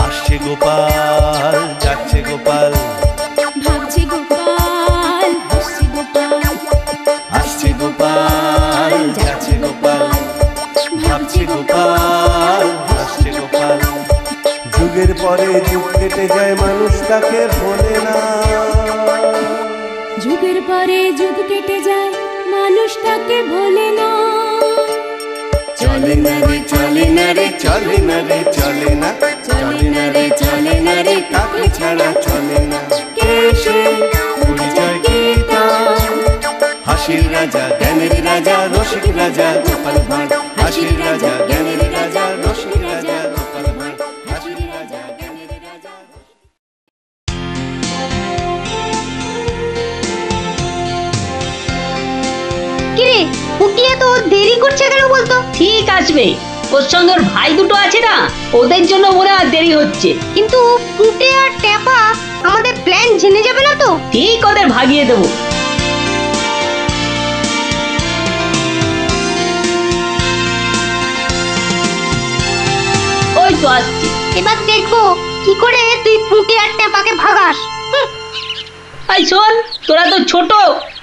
আসছে গোপাল, যাচ্ছে গোপাল, ভাবছে গোপাল, হাসছে গোপাল। আসছে গোপাল, যাচ্ছে গোপাল, ভাবছে গোপাল, হাসছে গোপাল। যুগের পরে যুগ কেটে যায়, মানুষ তাকে ভোলে না। যুগের পরে যুগ কেটে যায়, মানুষ তাকে ভোলে না। চলে না রে, চলে না রে, চলে না রে, চলে না, চলে না রে, চলে না রে, তাকে ছাড়া চলে না। কে সে? পরিচয় কি তার? হাসির রাজা, জ্ঞানের রাজা, রসিক রাজা গোপাল ভাঁড়। হাসির রাজা, জ্ঞানের রাজা, রসিক রাজা গোপাল ভাঁড়। হাসির রাজা, জ্ঞানের রাজা। কিরে পুটিয়ে তো দেরি করছে কেন বলতো? ঠিক আসবে, ওর সঙ্গে ওর ভাই দুটো আছে না, ওদের জন্য মনে হয় দেরি হচ্ছে। কিন্তু পুটে আর ট্যাপা আমাদের প্ল্যান জেনে যাবে না তো? ঠিক ওদের ভাগিয়ে দেবো। ওই তো আসছি। এবার দেখবো কি করে তুই পুটে আর ট্যাপাকে ভাগাস। এই শোন, তোরা তো ছোট,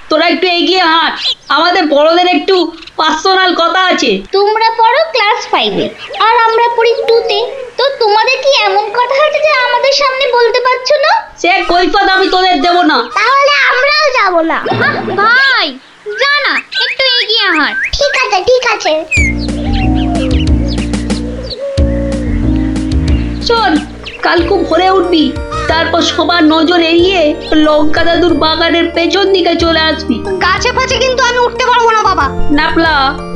তোরা একটু এগিয়ে হাঁট, আমাদের বড়দের একটু পার্সোনাল কথা আছে। তোমরা পড়ো ক্লাস 5-এ আর আমরা পড়ি 2-তে, তো তোমাদের কি এমন কথা আছে যে আমাদের সামনে বলতে পারছো না? সে কৈফিয়ত আমি তোদের দেবো না। তাহলে আমরাও যাব না। ভাই যা না, একটু এগিয়ে হাঁট। ঠিক আছে ঠিক আছে। শোন, কাল খুব ভোরে উঠবি, তারপর সবার নজর এড়িয়ে লঙ্কা দাদুর বাগানের পেছন দিকে চলে আসবি। গাছে ফাছে কিন্তু আমি উঠতে পারবো না বাবা। নাপলা,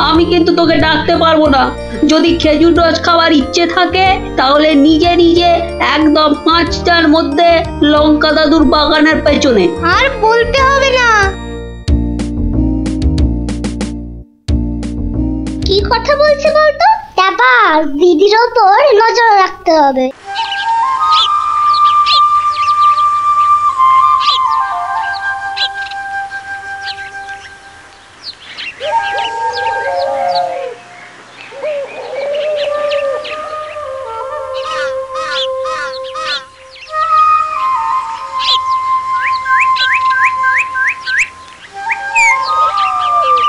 আমি কিন্তু তোকে ডাকতে পারবো না। যদি খেজুর রস খাওয়ার ইচ্ছে থাকে তাহলে নিজে নিজে একদম 5টার মধ্যে লঙ্কা দাদুর বাগানের পেছনে। আর বলতে হবে না। কি কথা বলছে বলতো? তারপর দিদির ওপর নজর রাখতে হবে।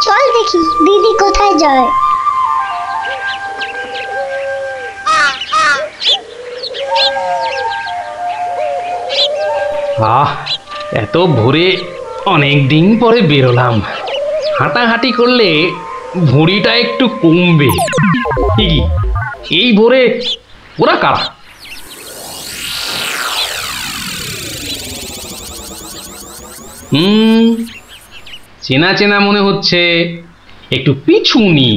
চল দেখি দিদি কোথায় যায়। এত ভোরে অনেক দিন পরে বেরোলাম, হাঁটাহাঁটি করলে ভুঁড়িটা একটু কমবে। ঠিকই, এই ভোরে ওরা কারা? চেনা চেনা মনে হচ্ছে, একটু পিছু নি।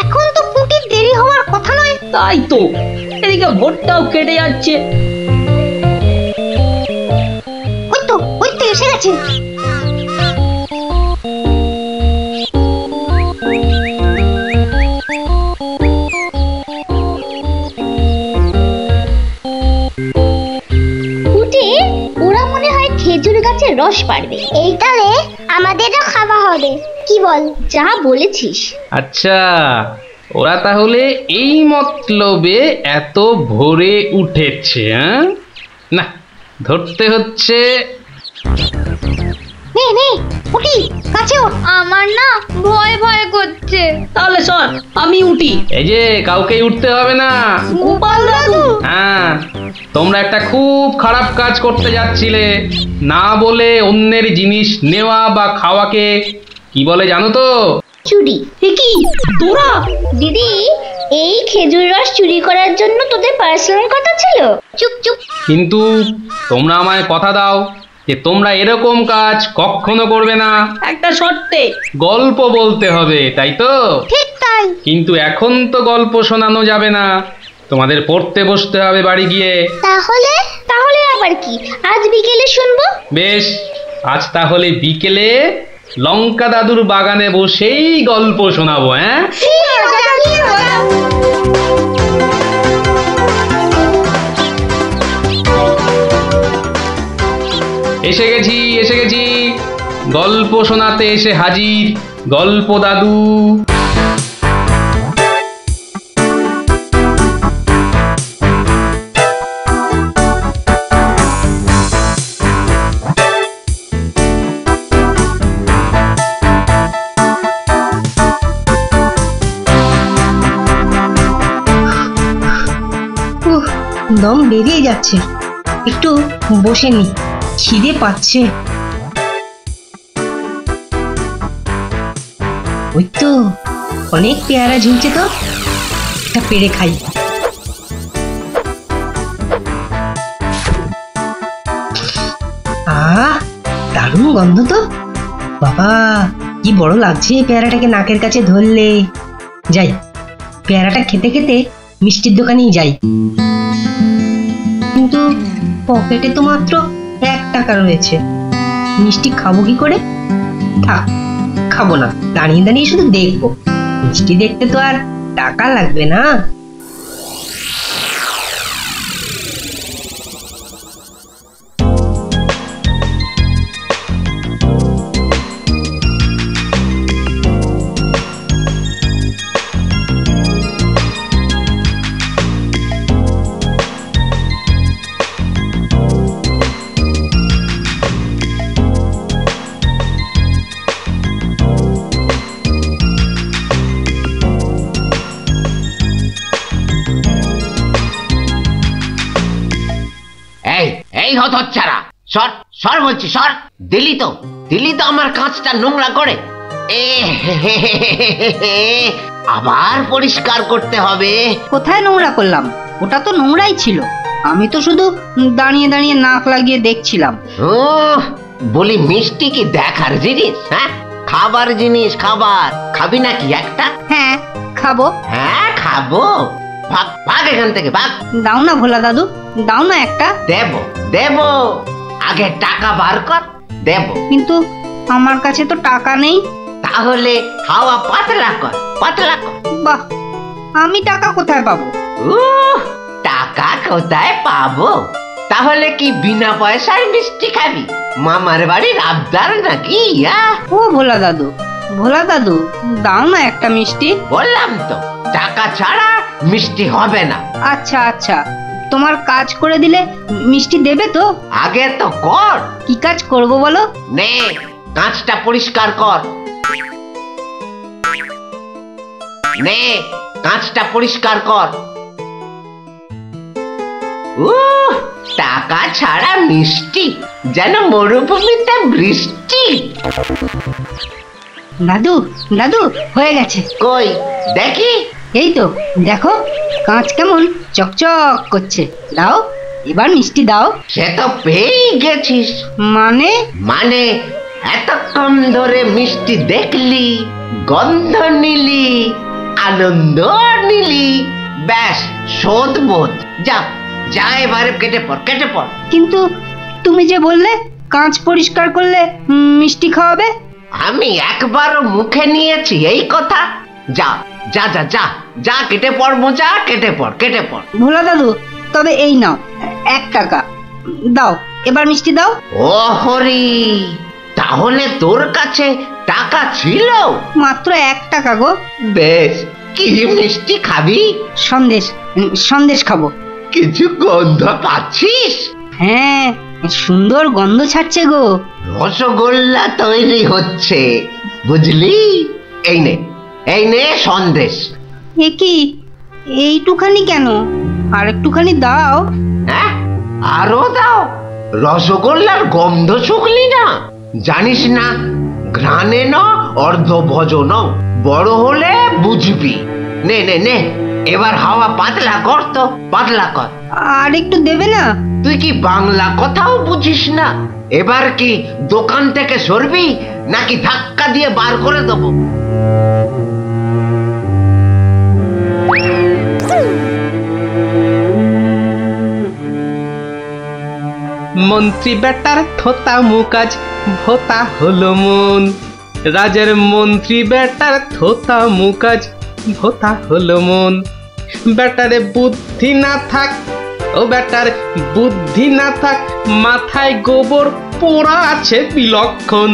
এখন তো পুটির দেরি হওয়ার কথা নয়। তাই তো, এদিকে ভোরটাও কেটে যাচ্ছে। ওই তো এসে গেছে। ওরা মনে হয় খেজুর গাছের রস পাড়বে, এইটারে আমাদেরও খাওয়া হবে। কি বল? যা বলেছিস। আচ্ছা, ওরা তাহলে এই মতলবে এত ভোরে উঠেছে। না, ধরতে হচ্ছে। নে নে উঠি, কাছে ওঠ। আমার না ভয় ভয় করছে। তাহলে শোন, আমি উঠি। এই যে, কাউকে উঠতে হবে না। গোপাল দাদু, হ্যাঁ, তোমরা একটা খুব খারাপ কাজ করতে যাচ্ছিলে। না বলে অন্যের জিনিস নেওয়া বা খাওয়াকে কি বলে জানো তো? চুরি। কি তোরা? দিদি, এই খেজুর রস চুরি করার জন্য তোদের পার্সোনাল কথা ছিল? চুপ চুপ। কিন্তু তোমরা আমায় কথা দাও যে তোমরা এরকম কাজ কখনো করবে না। একটা শর্তে। গল্প বলতে হবে, তাই তো? ঠিক তাই। কিন্তু এখন তো গল্প শোনানো যাবে না, তোমাদের পড়তে বসতে হবে বাড়ি গিয়ে। তাহলে তাহলে আবার কি? আজ বিকেলে শুনবো। বেশ, আজ তাহলে বিকেলে লঙ্কা দাদুর বাগানে বসেই গল্প শোনাবো। হ্যাঁ, এসে গেছি, গল্প শোনাতে এসে হাজির গল্প দাদু। দম বেরিয়ে যাচ্ছে, একটু বসে নি, খিদে পাচ্ছে। ওই তো অনেক পেয়ারা ঝুলছে, তো একটা পেড়ে খাই। দারুণ গন্ধ তো, বাবা কি বড় লাগছে পেয়ারাটাকে নাকের কাছে ধরলে। যাই, পেয়ারাটা খেতে খেতে মিষ্টির দোকানেই যাই। কিন্তু পকেটে তো মাত্র 1 টাকা রয়েছে, মিষ্টি খাবো কি করে? থাক, খাবো না, দাঁড়িয়ে দাঁড়িয়ে শুধু দেখবো। মিষ্টি দেখতে তো আর টাকা লাগবে না। এই হতচ্ছাড়া, সর সর বলছি, সর। দিলি তো আমার কাঁচটা নোংরা করে। আবার পরিষ্কার করতে হবে। কোথায় নোংরা করলাম? ওটা তো নোংরাই ছিল। আমি তো শুধু দাঁড়িয়ে দাঁড়িয়ে নাক লাগিয়ে দেখছিলাম। বলি, মিষ্টি কি দেখার জিনিস? হ্যাঁ, খাবার জিনিস। খাবার খাবি নাকি একটা? হ্যাঁ খাবো। হ্যাঁ খাবো, ভাগ ভাগ এখান থেকে, ভাগ। দাও না ভোলা দাদু, দাও না একটা। দেব, আগে টাকা বার কর, দেব। কিন্তু আমার কাছে তো টাকা নেই। তাহলে হাওয়া পাতলা কর, পাতলা কর। বাহ, আমি টাকা কোথায় পাবো? টাকা কোথায় পাবো? তাহলে কি বিনা পয়সার মিষ্টি খাবি? মামার বাড়ির আবদার নাকি? ও ভোলা দাদু, দাও না একটা মিষ্টি। বললাম তো, টাকা ছাড়া মিষ্টি হবে না। আচ্ছা, তোমার কাজ করে দিলে মিষ্টি দেবে তো? আগে তো কর। কি কাজ করব বলো? নে, কাঁচটা পরিষ্কার কর। নে, কাঁচটা পরিষ্কার কর। টাকা ছাড়া মিষ্টি যেন মরুভূমিতে বৃষ্টি। দাদু হয়ে গেছে। কই দেখি? এই তো দেখো, কাঁচ কেমন চকচক করছে। দাও, এবার মিষ্টি দাও। সে তো পেয়ে গেছিস। মানে এতক্ষণ ধরে মিষ্টি দেখলি, গন্ধ নিলি, আনন্দ নিলি, ব্যাস শোধ বোধ। যা এবারে কেটে পড়। কিন্তু তুমি যে বললে কাঁচ পরিষ্কার করলে মিষ্টি খাওয়াবে। আমি একবারও মুখে নিয়েছি এই কথা? যা, কেটে পড় মোচা, কেটে পড়। ভোলা দাদু, তবে এই নাও 1 টাকা দাও, এবার মিষ্টি দাও। ও হরি, তাহলে তোর কাছে টাকা ছিল? মাত্র 1 টাকা গো। বেশ, কি মিষ্টি খাবি? সন্দেশ খাবো। কিছু গন্ধ পাচ্ছিস? হ্যাঁ, সুন্দর গন্ধ ছাড়ছে গো। রসগোল্লা তৈরি হচ্ছে, বুঝলি? এই নে সন্দেশ। এ কি, এইটুখানি কেন? আর একটুখানি দাও। হ্যাঁ, আরো দাও। রসগোল্লার গন্ধ শুকলি না? জানিস না, ঘ্রাণে ন অর্ধ ভজন, বড় হলে বুঝবি। নে, এবার হাওয়া পাতলা কর তো, পাতলা কর। আর একটু দেবে না? তুই কি বাংলা কথাও বুঝিস না? এবার কি দোকান থেকে সরবি নাকি ধাক্কা দিয়ে বার করে দেবো? মন্ত্রী বেটার থোতা মুকাজ ভোতা হলো মন। রাজার মন্ত্রী বেটার থোতা মুকাজ ভোতা হলো মন। বেটারে বুদ্ধি না থাক ও বেটার বুদ্ধি না থাক মাথায় গোবর পোড়া আছে বিলক্ষণ।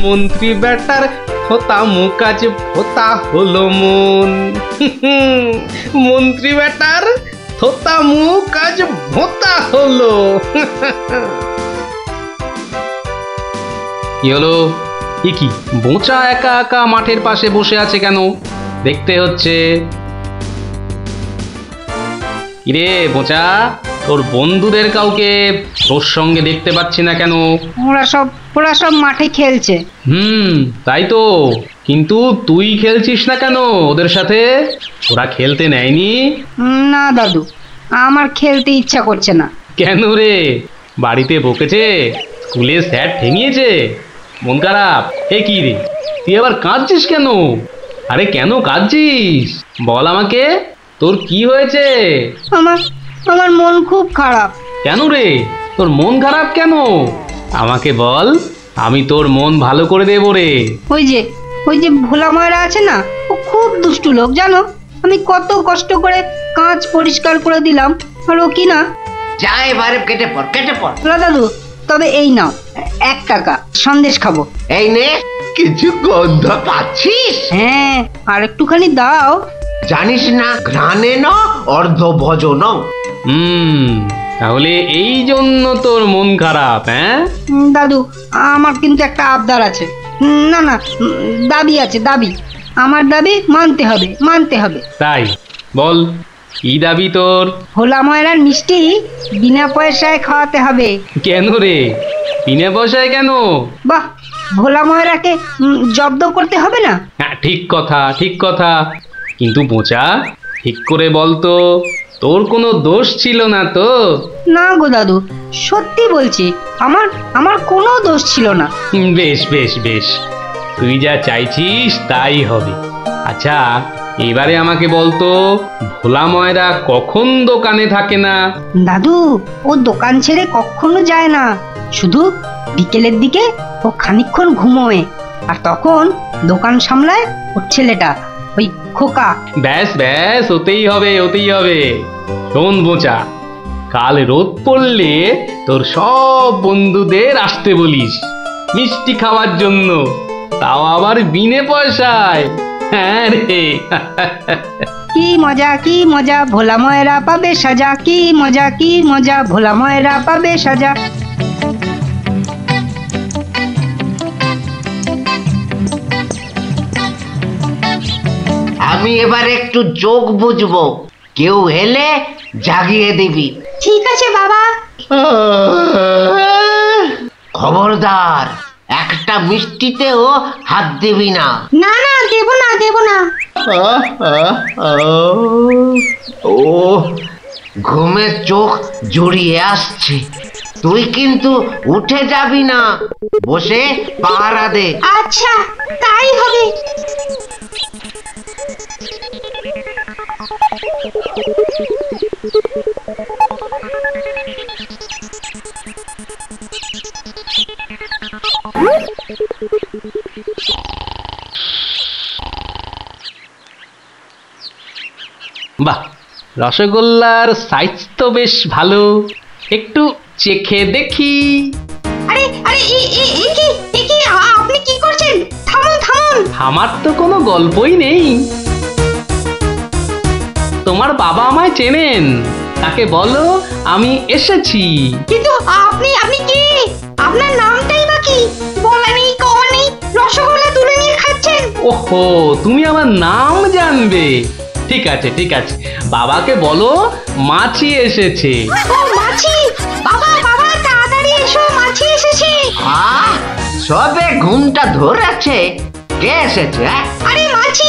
মন্ত্রী বেটার হোতা মুকাজ হোতা হলো মন। মন্ত্রী বেটার হোতা মুকাজ ভোতা হলো। কি হলো? কি বোঁচা একা একা মাঠের পাশে বসে আছে কেন? দেখতে হচ্ছে। কিরে বোঁচা, তোর বন্ধুদের কাউকে তোর সঙ্গে দেখতে পাচ্ছি না কেন? ওরা সব মাঠে খেলছে। তাই তো, কিন্তু তুই খেলছিস না কেন ওদের সাথে? ওরা খেলতে নেয়নি? না দাদু, আমার খেলতে ইচ্ছা করছে না। কেন রে? বাড়িতে বকেছে? স্কুলে স্যার ঠেঙিয়েছে? মন খারাপ? এ কি রে, তুই আবার কাঁদছিস কেন? আরে কেন কাঁদছিস বল আমাকে, তোর কি হয়েছে? আমার মন খুব খারাপ। কেন রে, তোর মন খারাপ কেন? আমাকে বল, আমি তোর মন ভালো করে দেবো রে। ওই যে ভোলা ময়রা আছে না, ও খুব দুষ্টু লোক জানো। আমি কত কষ্ট করে কাঁচ পরিষ্কার করে দিলাম, আর ও কি না। যা এবারে কেটে পড়। দাদু, তবে এই নাও 1 টাকা, সন্দেশ খাবো। এই নে, কিছু গন্ধ পাচ্ছিস? হ্যাঁ, আর একটুখানি দাও। জানিস না ঘ্রাণে ন অর্ধ ভজন। তাহলে এই জন্য তোর মন খারাপ? হ্যাঁ দাদু, আমার কিন্তু একটা আবদার আছে। না, দাবি আছে, দাবি। আমার দাবি মানতে হবে। তাই বল, কি দাবি তোর? ভোলা ময়রার মিষ্টি বিনা পয়সায় খাওয়াতে হবে। কেন রে, বিনা পয়সায় কেন? বাহ, ভোলা ময়রাকে জব্দ করতে হবে না? হ্যাঁ, ঠিক কথা। কিন্তু বোঁচা, ঠিক করে বলতো, তোর কোনো দোষ ছিল না তো? না গো দাদু, সত্যি বলছি, আমার কোনো দোষ ছিল না। বেশ, তুই যা চাইছিস তাই হবে। আচ্ছা, এবারে আমাকে বলতো, ভোলা ময়রা কখন দোকানে থাকে না? দাদু, ও দোকান ছেড়ে কখনো যায় না। শুধু বিকেলের দিকে ও খানিকক্ষণ ঘুমোয়, আর তখন দোকান সামলায় ওর ছেলেটা, ওই খোকা। ব্যাস, ওতেই হবে। শোন বোঁচা, কাল রোদ পড়লে তোর সব বন্ধুদের আসতে বলিস মিষ্টি খাওয়ার জন্য, তাও আবার বিনে পয়সায়। হ্যাঁ রে। কি মজা, ভোলা ময়রা পাবে সাজা। কি মজা, ভোলা ময়রা পাবে সাজা। আমি এবার একটু যোগ বুঝবো, কেউ এলে জাগিয়ে দিবি। ঠিক আছে বাবা। খবরদার, একটা মিষ্টিতেও হাত দিবি না। না, দেব না। ও ঘুমের চোখ জড়িয়ে আসছে। তুই কিন্তু উঠে যাবি না, বসে পাহারা দে। আচ্ছা, তাই হবে। বাহ, রসগোল্লার সাইজ তো বেশ ভালো, একটু চেখে দেখি। আরে আপনি কি করছেন? থামুন। আমার তো কোনো গল্পই নেই। তোমার বাবা আমায় চেনেন, তাকে বলো আমি এসেছি। কিন্তু আপনি কি? আপনার নামটাই বা কি? বলা নেই, কওয়া নেই, রসগোল্লা তুলে নিয়ে খাচ্ছেন। ওহো, তুমি আমার নাম জানবে? ঠিক আছে, বাবাকে বলো মাছি এসেছে। ও মাছি! বাবা তাড়াতাড়ি এসো, মাছি এসেছে। সবে ঘুমটা ধরেছে, কে এসেছে? আরে মাছি।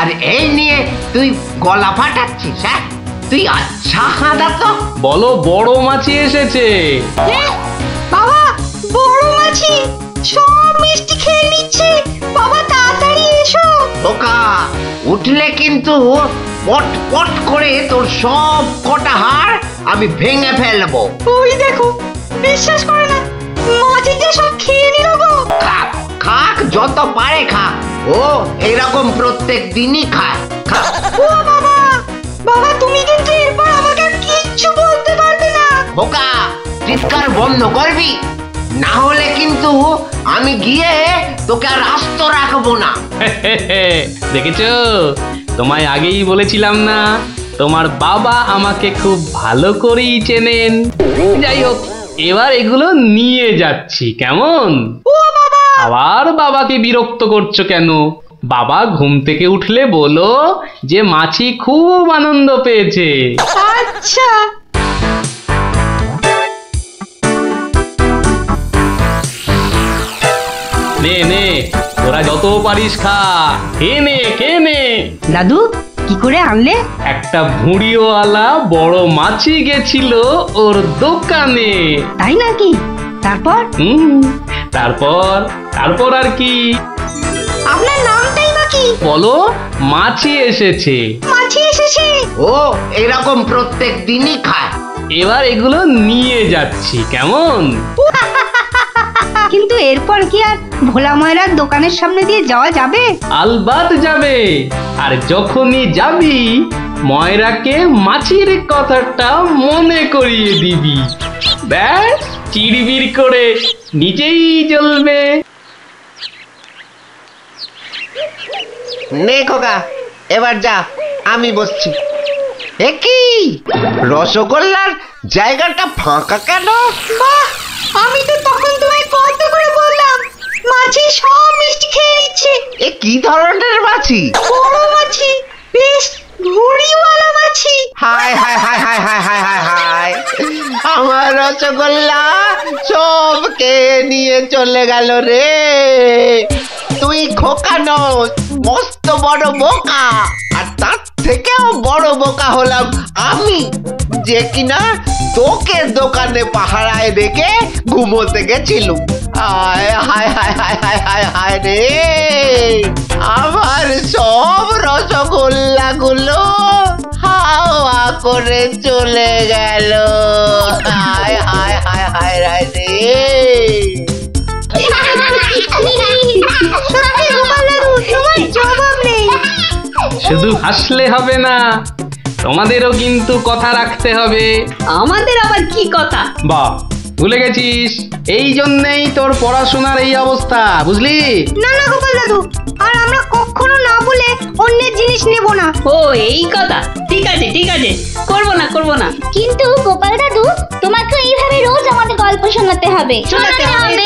আর এই নিয়ে তুই গলা ফাটাচ্ছিস? হ্যাঁ, তুই আচ্ছা হাঁদা তো। বলো বড় মাছি এসেছে। বাবা, বড় মাছি সব মিষ্টি খেয়ে নিচ্ছে। বাবা তাড়াতাড়ি এসো। ওকা উঠলে কিন্তু পট করে তোর সব কটা হাড় আমি ভেঙে ফেলবো। ওই দেখো, বিশ্বাস করে না, মাছি যে সব খেয়ে নিল গো। খাক যত পারে খাক, ও এরকম প্রত্যেক দিনই খায়। ও বাবা, তুমি কিন্তু খোকা চিৎকার বন্ধ করবি, না হলে কিন্তু আমি গিয়ে তোকে আর আস্ত রাখবো না। দেখেছো, তোমায় আগেই বলেছিলাম না তোমার বাবা আমাকে খুব ভালো করেই চেনেন। যাই হোক, এবার এগুলো নিয়ে যাচ্ছি, কেমন? আবার বাবাকে বিরক্ত করছো কেন? বাবা ঘুম থেকে উঠলে বলো যে মাছি খুব আনন্দ পেয়েছে। আচ্ছা। নে নে, তোরা যত পারিস খা, খেয়ে নে খেয়ে নে। দাদু কি করে আনলে? একটা ভুঁড়িওয়ালা বড় মাছি গেছিল ওর দোকানে। তাই নাকি? তারপর? তারপর তারপর আর কি? আপনার নামটাই বা কি? বলো, মাছি এসেছে। মাছি এসেছে? ও এরকম প্রত্যেক দিনই খায়। এবার এগুলো নিয়ে যাচ্ছি, কেমন? কিন্তু এরপর কি আর ভোলা ময়রার দোকানের সামনে দিয়ে যাওয়া যাবে? আলবাত যাবে। আর যখনই যাবি ময়রাকে মাছির কথাটা মনে করিয়ে দিবি, ব্যাস চিড়বিড় করে নিজেই জ্বলবে। নে খোকা, এবার যা, আমি বসছি। এ কি রসগোল্লার জায়গাটা ফাঁকা কেন? আমি তো তখন তোমায় কত করে বললাম মাছি সব মিষ্টি খেয়ে নিচ্ছে। এ কি ধরনের মাছি? বড় মাছি, বেশ ভুঁড়িওয়ালা মাছি। হায় হায় হায় হায় হায় হায় হায় হায়, আমার রসগোল্লা সব খেয়ে নিয়ে চলে গেল রে। তুই খোকা নস, মস্ত বড় বোকা। আর তার থেকেও বড় বোকা হলাম আমি, যে কিনা তোকে দোকানে পাহারায় রেখে ঘুমোতে গেছিলুম। হায় হায় হায় হায় হায় হায় হায় রে, আমার সব রসগোল্লা গুলো হাওয়া করে চলে গেল। হায় হায় হায় হায় হায় রে। তোমার জবাব নেই। শুধু হাসলে হবে না, তোমাদেরও কিন্তু কথা রাখতে হবে। আমাদের আবার কি কথা? বাহ, ভুলে গেছিস? এই জন্যেই তোর পড়াশোনার এই অবস্থা, বুঝলি? না না গোপাল দাদু, আর আমরা কখনো না বলে অন্যের জিনিস নেব না। ও এই কথা, ঠিক আছে ঠিক আছে, করবো না করবো না। কিন্তু গোপাল দাদু, তোমাকে এইভাবে রোজ আমাদের গল্প শোনাতে হবে। শোনাতে হবে।